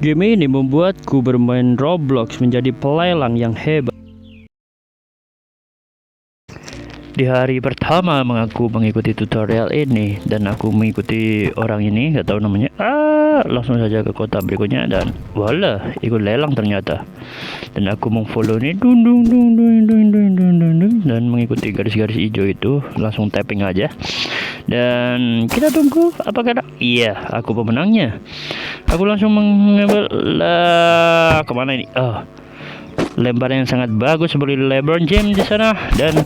Game ini membuatku bermain Roblox menjadi pelelang yang hebat. Di hari pertama mengaku mengikuti tutorial ini dan aku mengikuti orang ini, nggak tahu namanya, langsung saja ke kota berikutnya dan wala, ikut lelang ternyata. Dan aku mengfollow ini dan mengikuti garis-garis hijau itu, langsung tapping aja. Dan kita tunggu apakah ada. Iya, aku pemenangnya. Aku langsung mengambil kemana ini? Lemparan yang sangat bagus seperti LeBron James di sana. Dan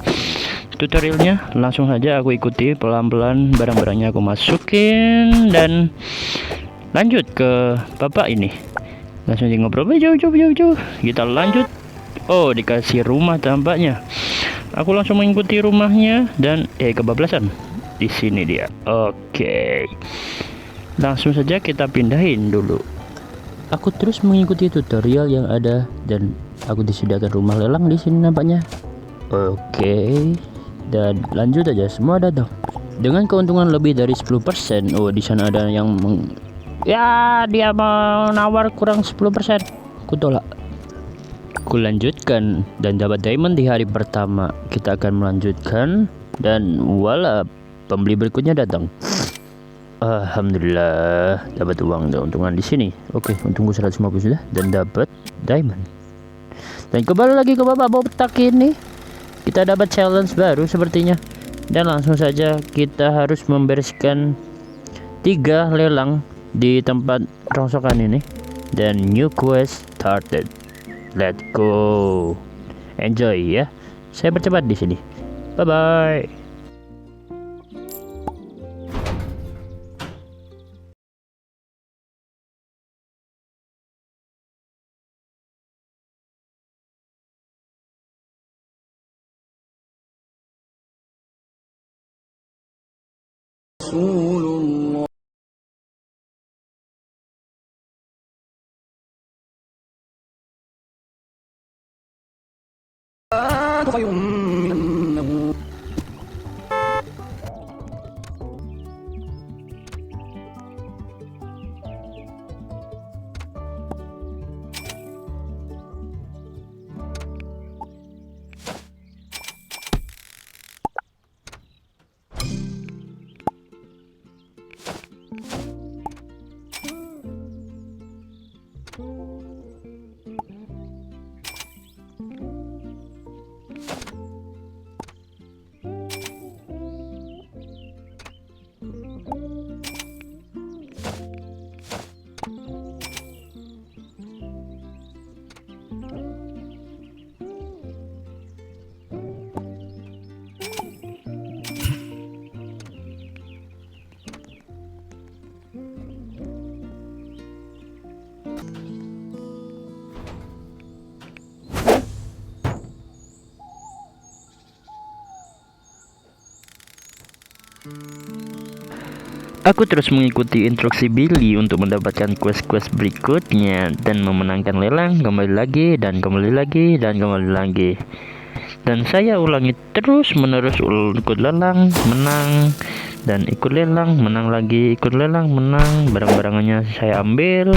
tutorialnya langsung saja aku ikuti pelan-pelan, barang-barangnya aku masukin dan lanjut ke bapak ini. Langsung ngobrol, jauh. Kita lanjut. Oh, dikasih rumah tampaknya. Aku langsung mengikuti rumahnya dan kebablasan. Di sini dia. Oke. Langsung saja kita pindahin dulu. Aku terus mengikuti tutorial yang ada dan aku disediakan rumah lelang di sini nampaknya. Oke. Dan lanjut aja, semua datang dengan keuntungan lebih dari 10%. Oh, di sana ada yang dia mau nawar kurang 10%. Aku tolak. Aku lanjutkan dan dapat diamond di hari pertama. Kita akan melanjutkan dan wala, pembeli berikutnya datang. Alhamdulillah dapat uang dan keuntungan di sini. Oke, untungku 150 sudah dan dapat diamond. Dan kembali lagi ke bapak botak ini. Kita dapat challenge baru sepertinya. Dan langsung saja kita harus membereskan 3 lelang di tempat rongsokan ini. Dan new quest started. Let's go. Enjoy ya. Saya percepat di sini. Bye bye. Rasulullah. خير من النوم. Aku terus mengikuti instruksi Billy untuk mendapatkan quest-quest berikutnya dan memenangkan lelang, kembali lagi dan kembali lagi dan kembali lagi. Dan saya ulangi terus menerus, ikut lelang, menang, dan ikut lelang, menang lagi, ikut lelang, menang. Barang-barangannya saya ambil,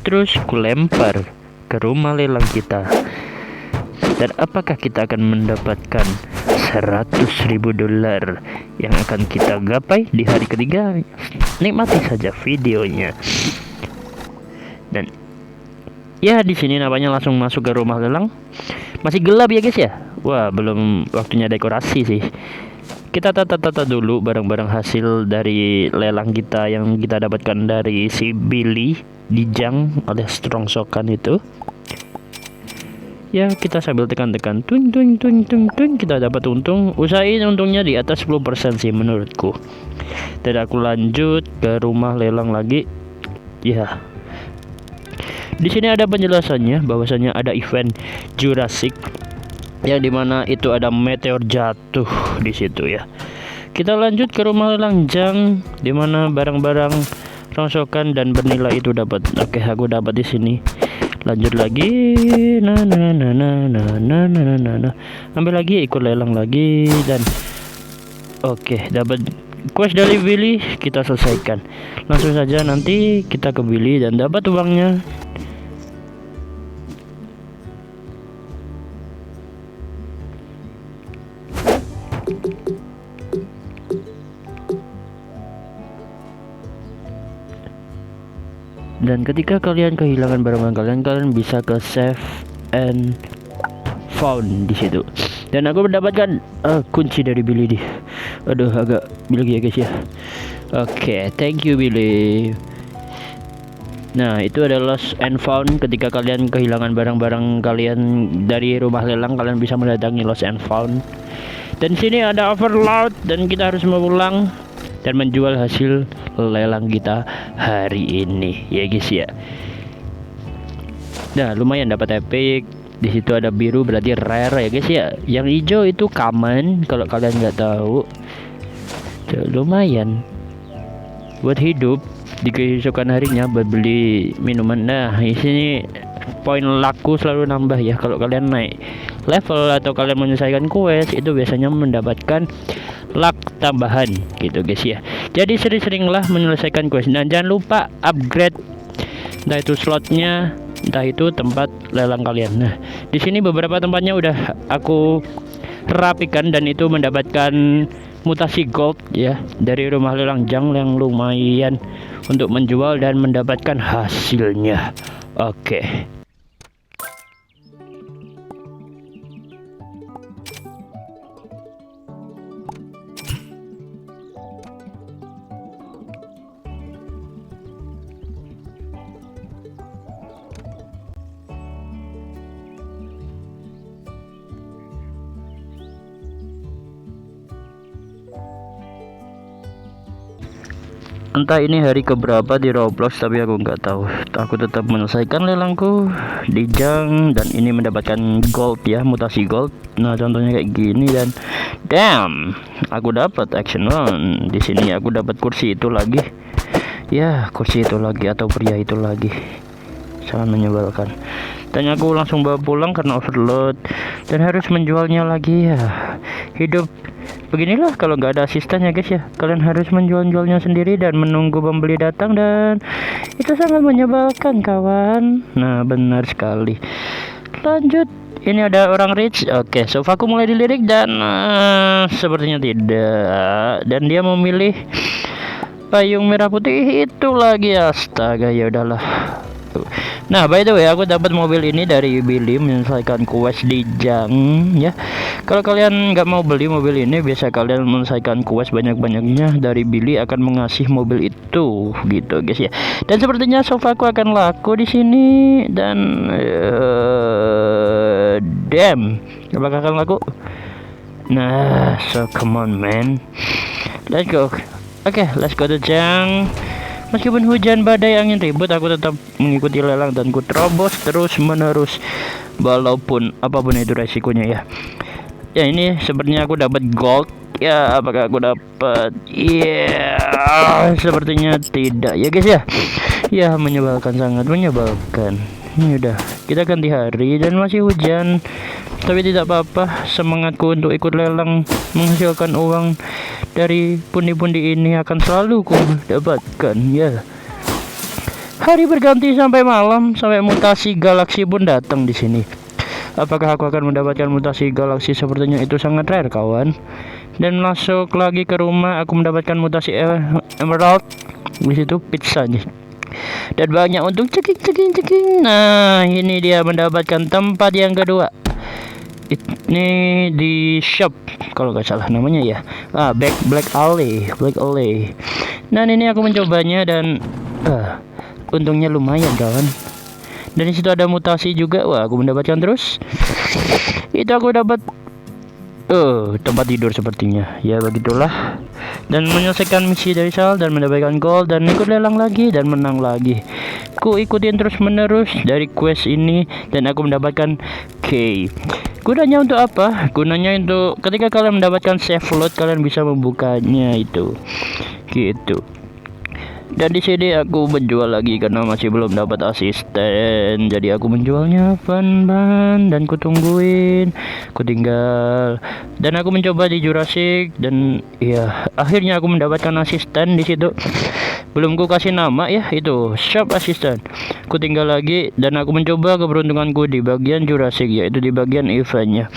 terus ku lempar ke rumah lelang kita. Dan apakah kita akan mendapatkan $100.000 yang akan kita gapai di hari ketiga? Nikmati saja videonya. Dan ya, di sini nampaknya langsung masuk ke rumah lelang. Masih gelap ya guys ya. Wah, belum waktunya dekorasi sih. Kita tata-tata dulu barang-barang hasil dari lelang kita yang kita dapatkan dari si Billy Dijang alias rongsokan itu. Ya, kita sambil tekan-tekan tuing, kita dapat untung. Usahain untungnya di atas 10% sih menurutku. Dan aku lanjut ke rumah lelang lagi. Ya. Di sini ada penjelasannya bahwasanya ada event Jurassic yang dimana itu ada meteor jatuh di situ ya. Kita lanjut ke rumah lelang Jang dimana barang-barang rongsokan dan bernilai itu dapat. Oke, aku dapat di sini. Lanjut lagi, ambil lagi, ikut lelang lagi dan oke, dapat quest dari Billy kita selesaikan. Langsung saja nanti kita ke Billy dan dapat uangnya. Dan ketika kalian kehilangan barang kalian, kalian bisa ke save and found di situ. Dan aku mendapatkan kunci dari Billy di. Aduh, agak bilang ya guys ya. Oke, thank you Billy. Nah, itu adalah lost and found. Ketika kalian kehilangan barang-barang kalian dari rumah lelang, kalian bisa mendatangi lost and found. Dan sini ada overload dan kita harus pulang dan menjual hasil lelang kita hari ini ya guys ya. Nah, lumayan dapat epic. Di situ ada biru berarti rare ya guys ya. Yang hijau itu common kalau kalian nggak tahu. Tuh, lumayan buat hidup di keesokan harinya buat beli minuman. Nah, di sini poin laku selalu nambah ya kalau kalian naik level atau kalian menyelesaikan quest, itu biasanya mendapatkan luck tambahan gitu guys ya. Jadi sering-seringlah menyelesaikan quest dan jangan lupa upgrade entah itu slotnya, entah itu tempat lelang kalian. Nah, di sini beberapa tempatnya udah aku rapikan dan itu mendapatkan mutasi gold ya dari rumah lelang jang yang lumayan untuk menjual dan mendapatkan hasilnya. Oke. Entah ini hari keberapa di Roblox tapi aku nggak tahu. Aku tetap menyelesaikan lelangku di jang dan ini mendapatkan gold ya, mutasi gold. Nah, contohnya kayak gini dan damn, aku dapat action one. Di sini aku dapat kursi itu lagi. Ya, kursi itu lagi atau pria itu lagi. Sangat menyebalkan. Dan aku langsung bawa pulang karena overload dan harus menjualnya lagi ya. Hidup beginilah kalau nggak ada asisten ya guys ya. Kalian harus menjualnya sendiri dan menunggu pembeli datang dan itu sangat menyebalkan kawan. Nah, benar sekali. Lanjut, ini ada orang rich. Oke, sofaku mulai dilirik dan sepertinya tidak. Dan dia memilih payung merah putih itu lagi. Astaga, ya udahlah. Nah, by the way, aku dapat mobil ini dari Billy menyelesaikan quest di jang ya. Kalau kalian nggak mau beli mobil ini, biasa kalian menyelesaikan quest banyak-banyaknya dari Billy akan mengasih mobil itu gitu guys ya. Dan sepertinya sofaku akan laku di sini dan damn, apakah akan laku? Nah, so come on man, let's go. Oke, let's go to jang. Meskipun hujan badai angin ribut, aku tetap mengikuti lelang dan ku terobos terus menerus walaupun apapun itu resikonya ya. Ya, ini sepertinya aku dapat gold ya. Apakah aku dapat? Sepertinya tidak ya guys ya. Ya, menyebalkan, sangat menyebalkan. Ini udah kita ganti hari dan masih hujan, tapi tidak apa-apa. Semangatku untuk ikut lelang menghasilkan uang dari pundi-pundi ini akan selalu ku dapatkan ya. Hari berganti sampai malam, sampai mutasi galaksi pun datang di sini. Apakah aku akan mendapatkan mutasi galaksi? Sepertinya itu sangat rare kawan. Dan masuk lagi ke rumah, aku mendapatkan mutasi emerald. Di situ pizza nih. Dan banyak untuk ceking. Nah, ini dia mendapatkan tempat yang kedua. Ini di shop kalau nggak salah namanya ya. Black Alley. Dan ini aku mencobanya dan untungnya lumayan kawan. Dan di situ ada mutasi juga. Wah, aku mendapatkan terus. Itu aku dapat tempat tidur sepertinya. Ya begitulah. Dan menyelesaikan misi dari Sal dan mendapatkan gold dan ikut lelang lagi dan menang lagi. Ku ikutin terus menerus dari quest ini dan aku mendapatkan key. Gunanya untuk apa? Gunanya untuk ketika kalian mendapatkan save load, kalian bisa membukanya itu. Gitu. Dan di sini aku menjual lagi karena masih belum dapat asisten. Jadi aku menjualnya ban-ban dan kutungguin, ku tinggal. Dan aku mencoba di Jurassic dan ya akhirnya aku mendapatkan asisten di situ. Belum ku kasih nama ya, itu shop assistant. Ku tinggal lagi dan aku mencoba keberuntunganku di bagian Jurassic, yaitu di bagian eventnya.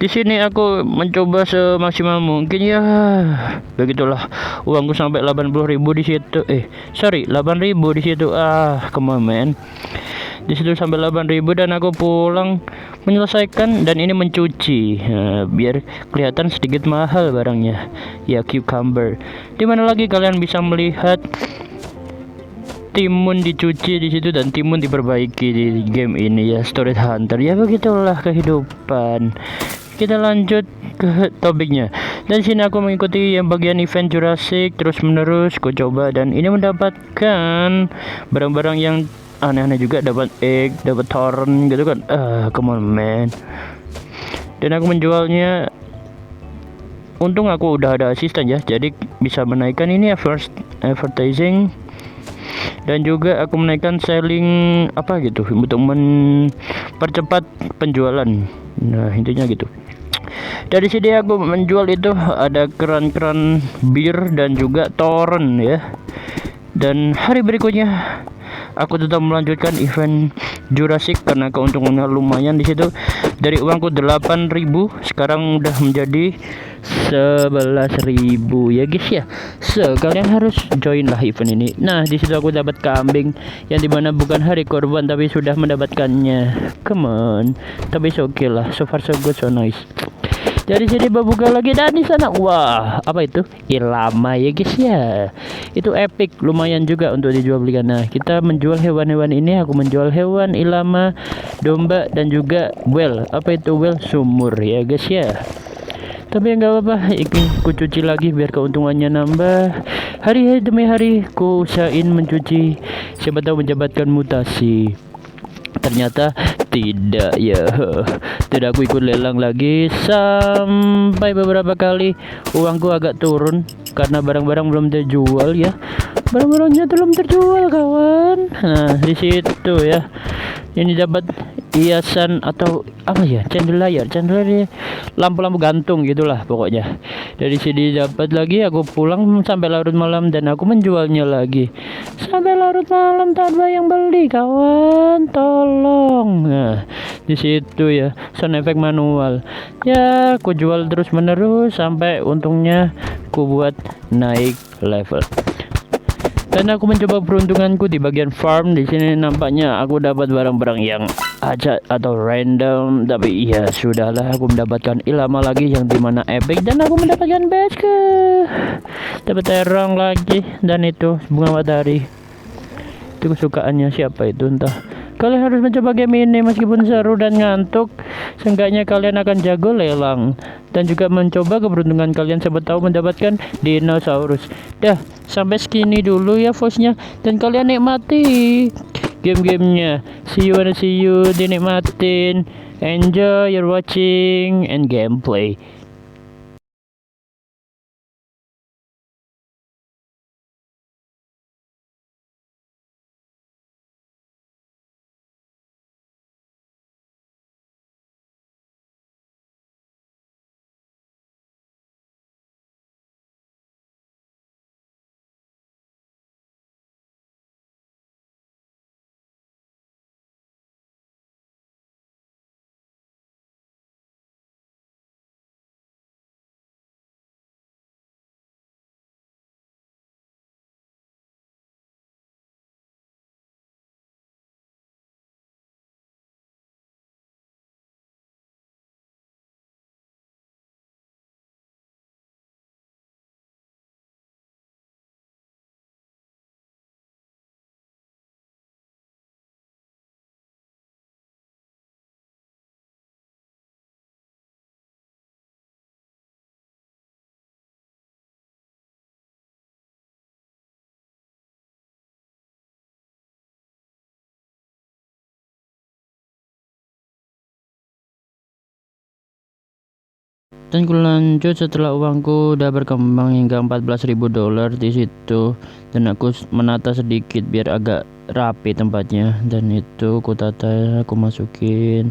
Di sini aku mencoba semaksimal mungkin ya. Begitulah. Uangku sampai 80.000 di situ. Sorry, 8.000 di situ. Come on man. Di situ sampai 8.000 dan aku pulang menyelesaikan dan ini mencuci. Nah, biar kelihatan sedikit mahal barangnya. Ya, cucumber. Dimana lagi kalian bisa melihat timun dicuci di situ dan timun diperbaiki di game ini ya, Storage Hunter. Ya begitulah kehidupan. Kita lanjut ke topiknya. Dan sini aku mengikuti yang bagian event Jurassic terus menerus ku coba dan ini mendapatkan barang-barang yang aneh-aneh juga, dapat egg, dapat torrent gitu kan. Come on man. Dan aku menjualnya, untung aku udah ada asisten ya, jadi bisa menaikkan ini ya, first advertising, dan juga aku menaikkan selling apa gitu untuk mempercepat penjualan. Nah intinya gitu. Dari sini aku menjual itu ada keran-keran bir dan juga torrent ya. Dan hari berikutnya aku tetap melanjutkan event Jurassic karena keuntungannya lumayan di situ. Dari uangku 8.000 sekarang udah menjadi 11.000 ya guys ya. So kalian harus join lah event ini. Nah di situ aku dapat kambing yang dimana bukan hari korban tapi sudah mendapatkannya. Come on, tapi oke lah. So far so good, so nice. Dari sini buka lagi dan di sana wah apa itu ilama ya guys ya, itu epic, lumayan juga untuk dijual belikan. Nah kita menjual hewan-hewan ini, aku menjual hewan ilama, domba dan juga well, apa itu well, sumur ya guys ya. Tapi enggak apa-apa, ini ku cuci lagi biar keuntungannya nambah. Hari demi hari ku usahain mencuci, siapa tahu mendapatkan mutasi. Ternyata tidak ya. Tidak, aku ikut lelang lagi sampai beberapa kali uangku agak turun karena barang-barang belum terjual ya. Barang-barangnya belum terjual kawan. Nah di situ ya, ini dapat hiasan atau apa ya, chandelier lampu-lampu gantung gitulah pokoknya. Dari sini dapat lagi, aku pulang sampai larut malam dan aku menjualnya lagi sampai larut malam tanpa yang beli kawan, tolong. Nah di situ ya, sound effect manual ya, aku jual terus menerus sampai untungnya aku buat naik level. Dan aku mencoba peruntunganku di bagian farm. Di sini nampaknya aku dapat barang-barang yang acak atau random, tapi ya sudahlah, aku mendapatkan ilama lagi yang dimana epic dan aku mendapatkan base, dapat terong lagi dan itu bunga matahari. Itu kesukaannya siapa itu entah. Kalian harus mencoba game ini meskipun seru dan ngantuk, seenggaknya kalian akan jago lelang dan juga mencoba keberuntungan kalian, siapa tahu mendapatkan dinosaurus. Dah, sampai segini dulu ya voice-nya dan kalian nikmati game-gamenya. See you, dinikmatin. Enjoy your watching and gameplay. Dan ku lanjut setelah uangku udah berkembang hingga $14.000 di situ, dan aku menata sedikit biar agak rapi tempatnya, dan itu ku tata, aku masukin,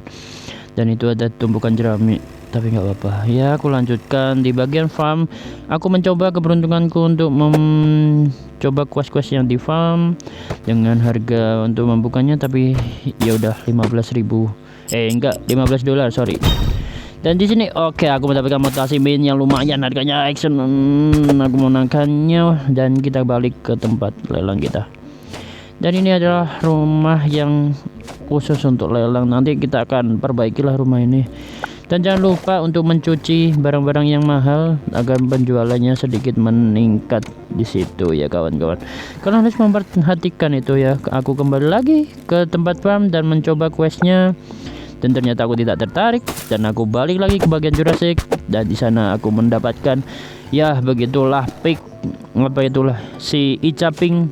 dan itu ada tumpukan jerami, tapi nggak apa-apa ya. Aku lanjutkan di bagian farm. Aku mencoba keberuntunganku untuk mencoba quest-quest yang di farm dengan harga untuk membukanya, tapi ya udah 15.000, enggak, $15, sorry. Dan di sini oke, aku mendapatkan mutasi min yang lumayan harganya action. Aku menangkannya dan kita balik ke tempat lelang kita. Dan ini adalah rumah yang khusus untuk lelang. Nanti kita akan perbaikilah rumah ini. Dan jangan lupa untuk mencuci barang-barang yang mahal agar penjualannya sedikit meningkat di situ ya kawan-kawan. Kalian harus memperhatikan itu ya. Aku kembali lagi ke tempat farm dan mencoba questnya. Dan ternyata aku tidak tertarik, dan aku balik lagi ke bagian Jurassic, dan di sana aku mendapatkan ya begitulah si Icaping.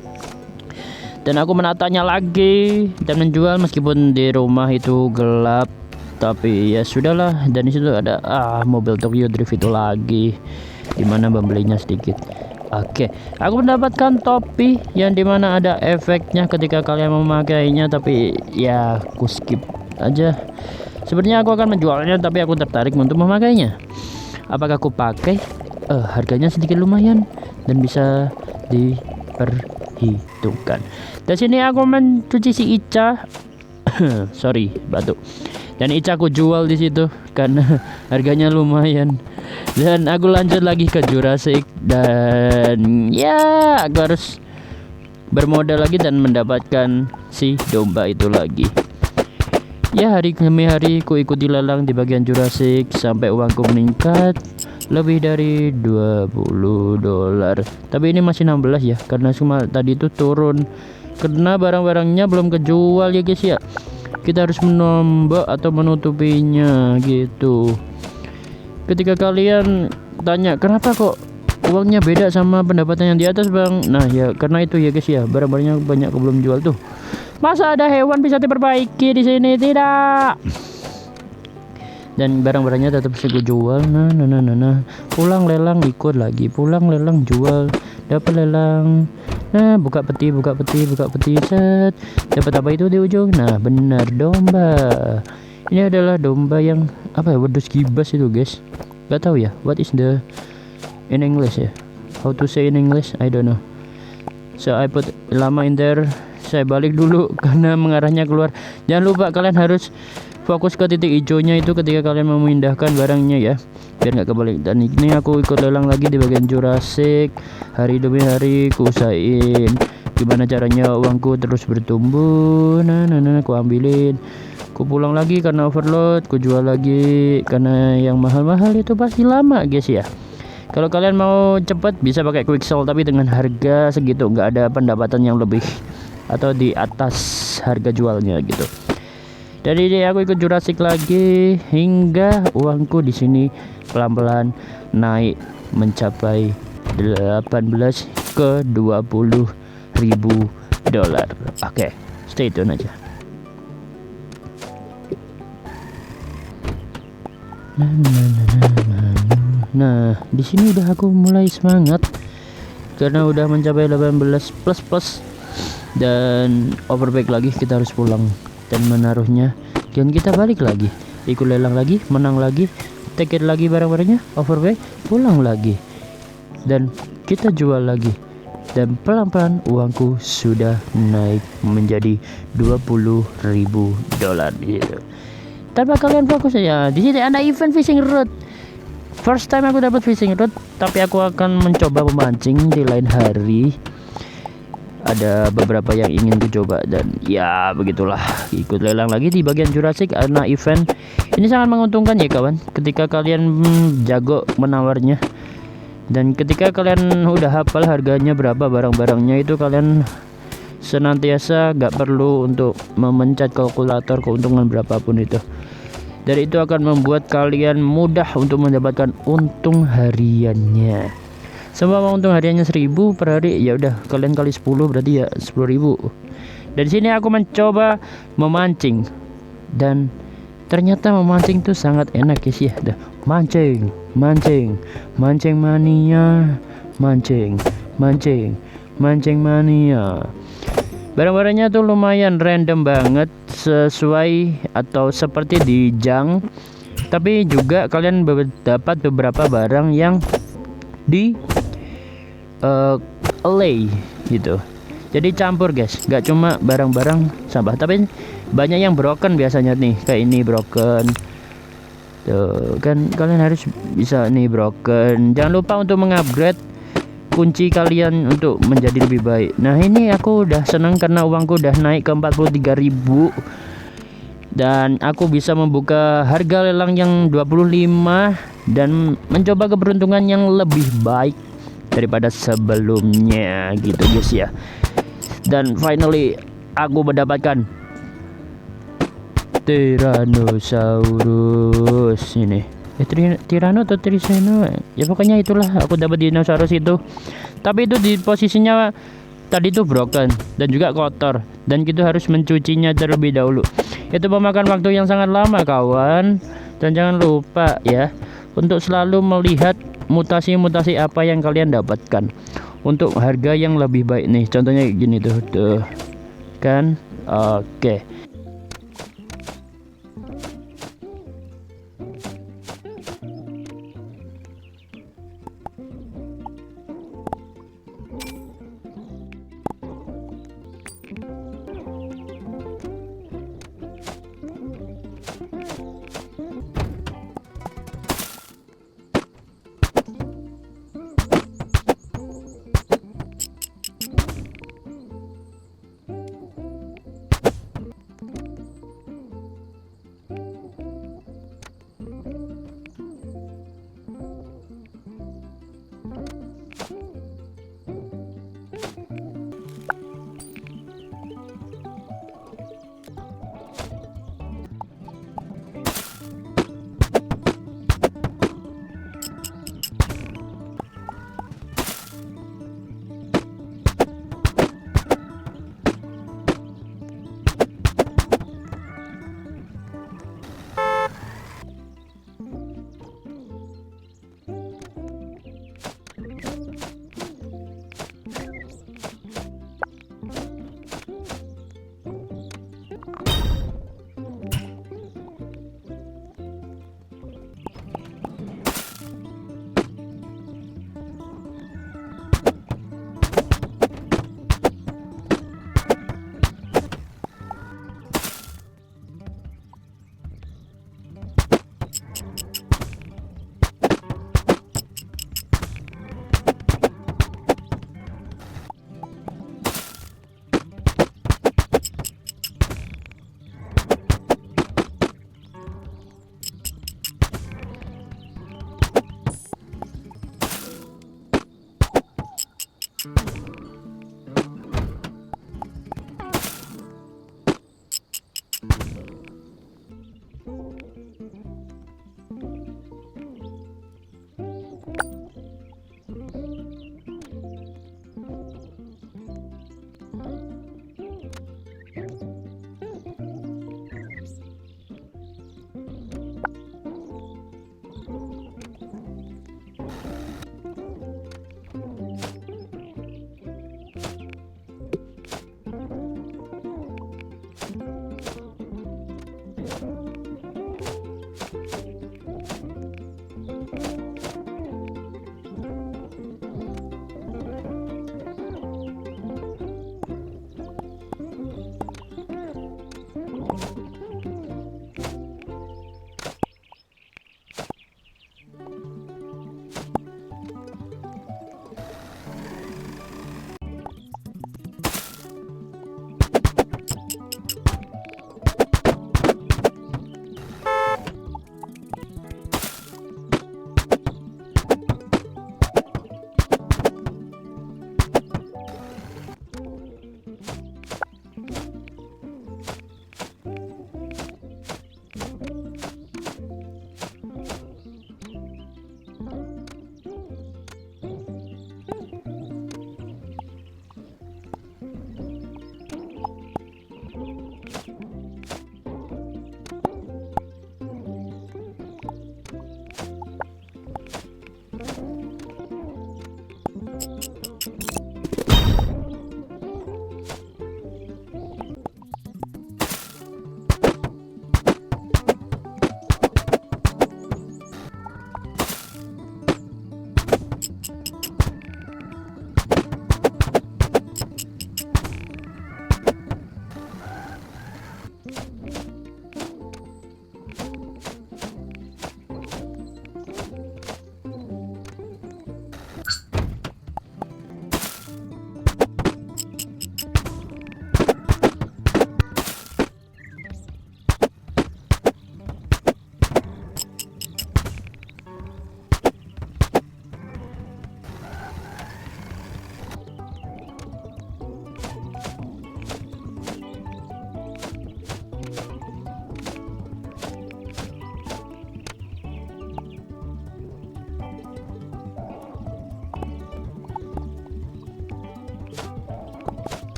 Dan aku menatanya lagi dan menjual meskipun di rumah itu gelap, tapi ya sudahlah. Dan di situ ada mobil Tokyo Drift itu lagi, dimana membelinya sedikit. Oke, aku mendapatkan topi yang dimana ada efeknya ketika kalian memakainya, tapi ya aku skip aja. Sebenarnya aku akan menjualnya, tapi aku tertarik untuk memakainya. Apakah aku pakai? Harganya sedikit lumayan dan bisa diperhitungkan. Dan sini aku mencuci si Ica. Sorry, batuk. Dan Ica aku jual di situ karena harganya lumayan. Dan aku lanjut lagi ke Jurassic, dan ya aku harus bermodal lagi dan mendapatkan si domba itu lagi. Ya, hari demi hari ku ikuti lelang di bagian Jurassic sampai uangku meningkat lebih dari $20. Tapi ini masih 16 ya, karena cuma tadi itu turun karena barang-barangnya belum kejual ya guys ya. Kita harus menombak atau menutupinya gitu. Ketika kalian tanya kenapa kok uangnya beda sama pendapatan yang di atas bang, nah ya karena itu ya guys ya, barang-barangnya banyak belum jual tuh. Masa ada hewan bisa diperbaiki di sini? Tidak. Dan barang-barangnya tetap bisa gue jual. Nah. Pulang lelang ikut lagi. Pulang lelang jual. Dapat lelang. Nah, buka peti. Set. Dapat apa itu di ujung? Nah, benar, domba. Ini adalah domba yang apa ya? Wedus gibas itu, guys. Gak tahu ya. What is the in English ya? How to say in English? I don't know. So I put lama in there. Saya balik dulu karena mengarahnya keluar. Jangan lupa kalian harus fokus ke titik hijaunya itu ketika kalian memindahkan barangnya ya, biar nggak kebalik. Dan ini aku ikut lelang lagi di bagian Jurassic. Hari demi hari ku usahain gimana caranya uangku terus bertumbuh. Nah aku ambilin, ku pulang lagi karena overload, ku jual lagi karena yang mahal-mahal itu pasti lama guys ya. Kalau kalian mau cepat bisa pakai quick sell, tapi dengan harga segitu nggak ada pendapatan yang lebih atau di atas harga jualnya gitu. Dari ini aku ikut Jurassic lagi hingga uangku di sini pelan-pelan naik mencapai 18 ke $20.000. Oke, stay tune aja. Nah, di sini udah aku mulai semangat karena udah mencapai 18 plus. Dan overback lagi, kita harus pulang dan menaruhnya, dan kita balik lagi, ikut lelang lagi, menang lagi, take it lagi barang-barangnya, overback, pulang lagi, dan kita jual lagi. Dan pelan-pelan uangku sudah naik menjadi $20.000 gitu. Tanpa kalian fokus ya. Di sini ada event fishing rod. First time aku dapat fishing rod, tapi aku akan mencoba memancing di lain hari. Ada beberapa yang ingin kucoba dan ya begitulah, ikut lelang lagi di bagian Jurassic karena event ini sangat menguntungkan ya kawan, ketika kalian jago menawarnya. Dan ketika kalian udah hafal harganya berapa barang-barangnya itu, kalian senantiasa gak perlu untuk memencet kalkulator keuntungan berapapun itu. Dan itu akan membuat kalian mudah untuk mendapatkan untung hariannya. Semua untung hariannya 1.000 per hari, ya udah kalian kali 10 berarti ya 10.000. Dari sini aku mencoba memancing dan ternyata memancing tuh sangat enak guys ya. Mancing, mancing, mancing mania, mancing, mancing, mancing mania. Barang-barangnya tuh lumayan random banget, sesuai atau seperti di junk. Tapi juga kalian dapat beberapa barang yang di alley gitu. Jadi campur guys, nggak cuma barang-barang sampah, tapi banyak yang broken biasanya nih. Kayak ini broken. Tuh, kan kalian harus bisa nih broken. Jangan lupa untuk mengupgrade kunci kalian untuk menjadi lebih baik. Nah, ini aku udah seneng karena uangku udah naik ke 43.000 dan aku bisa membuka harga lelang yang 25 dan mencoba keberuntungan yang lebih baik daripada sebelumnya gitu guys ya. Dan finally aku mendapatkan Tyrannosaurus ini. Tyranno atau Triseno ya, pokoknya itulah, aku dapat dinosaurus itu. Tapi itu di posisinya tadi tuh broken dan juga kotor, dan kita harus mencucinya terlebih dahulu. Itu memakan waktu yang sangat lama kawan. Dan jangan lupa ya untuk selalu melihat mutasi-mutasi apa yang kalian dapatkan untuk harga yang lebih baik nih. Contohnya gini tuh kan. Oke.